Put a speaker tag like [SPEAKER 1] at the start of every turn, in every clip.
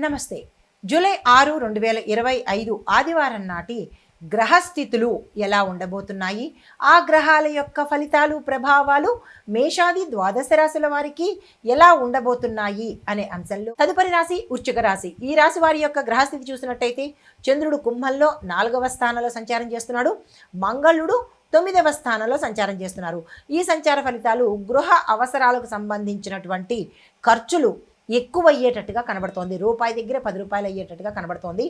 [SPEAKER 1] నమస్తే. జూలై 6, 2025 ఆదివారం నాటి గ్రహస్థితులు ఎలా ఉండబోతున్నాయి, ఆ గ్రహాల యొక్క ఫలితాలు ప్రభావాలు మేషాది ద్వాదశ రాశుల వారికి ఎలా ఉండబోతున్నాయి అనే అంశంలో తదుపరి రాశి వృశ్చిక రాశి. ఈ రాశి వారి యొక్క గ్రహస్థితి చూసినట్టయితే చంద్రుడు కుంభంలో 4వ స్థానంలో సంచారం చేస్తున్నాడు, మంగళుడు 9వ స్థానంలో సంచారం చేస్తున్నారు. ఈ సంచార ఫలితాలు గృహ అవసరాలకు సంబంధించినటువంటి ఖర్చులు ఎక్కువయ్యేటట్టుగా కనబడుతోంది. రూపాయి దగ్గర 10 రూపాయలు అయ్యేటట్టుగా కనబడుతోంది.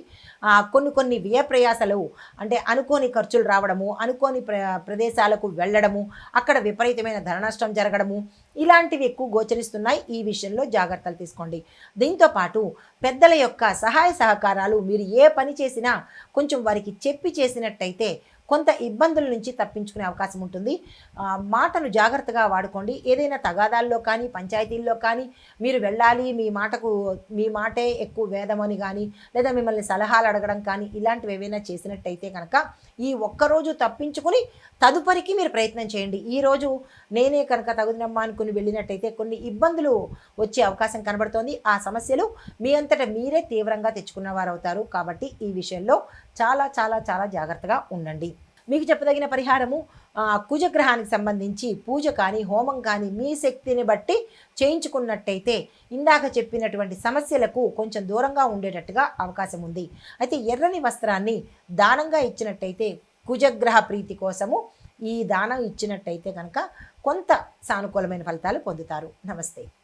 [SPEAKER 1] కొన్ని వ్యయ ప్రయాసాలు అంటే అనుకోని ఖర్చులు రావడము, అనుకోని ప్రదేశాలకు వెళ్ళడము, అక్కడ విపరీతమైన ధన నష్టం జరగడము, ఇలాంటివి ఎక్కువ గోచరిస్తున్నాయి. ఈ విషయంలో జాగ్రత్తలు తీసుకోండి. దీంతోపాటు పెద్దల యొక్క సహాయ సహకారాలు మీరు ఏ పని చేసినా కొంచెం వారికి చెప్పి చేసినట్టయితే కొంత ఇబ్బందుల నుంచి తప్పించుకునే అవకాశం ఉంటుంది. మాటను జాగ్రత్తగా వాడుకోండి. ఏదైనా తగాదాల్లో కానీ పంచాయతీల్లో కానీ మీరు వెళ్ళాలి, మీ మాటే ఎక్కువ వేదమని కానీ లేదా మిమ్మల్ని సలహాలు అడగడం కానీ ఇలాంటివి ఏవైనా చేసినట్టయితే కనుక ఈ ఒక్కరోజు తప్పించుకుని తదుపరికి మీరు ప్రయత్నం చేయండి. ఈరోజు నేనే కనుక తగుదనమ్మా అనుకుని వెళ్ళినట్టయితే కొన్ని ఇబ్బందులు వచ్చే అవకాశం కనబడుతోంది. ఆ సమస్యలు మీ అంతటా మీరే తీవ్రంగా తెచ్చుకున్నవారు అవుతారు. కాబట్టి ఈ విషయంలో చాలా చాలా చాలా జాగ్రత్తగా ఉండండి. మీకు చెప్పదగిన పరిహారము కుజగ్రహానికి సంబంధించి పూజ కానీ హోమం కానీ మీ శక్తిని బట్టి చేయించుకున్నట్టయితే ఇందాక చెప్పినటువంటి సమస్యలకు కొంచెం దూరంగా ఉండేటట్టుగా అవకాశం ఉంది. అయితే ఎర్రని వస్త్రాన్ని దానంగా ఇచ్చినట్టయితే కుజగ్రహ ప్రీతి కోసము ఈ దానం ఇచ్చినట్టయితే కనుక కొంత సానుకూలమైన ఫలితాలు పొందుతారు. నమస్తే.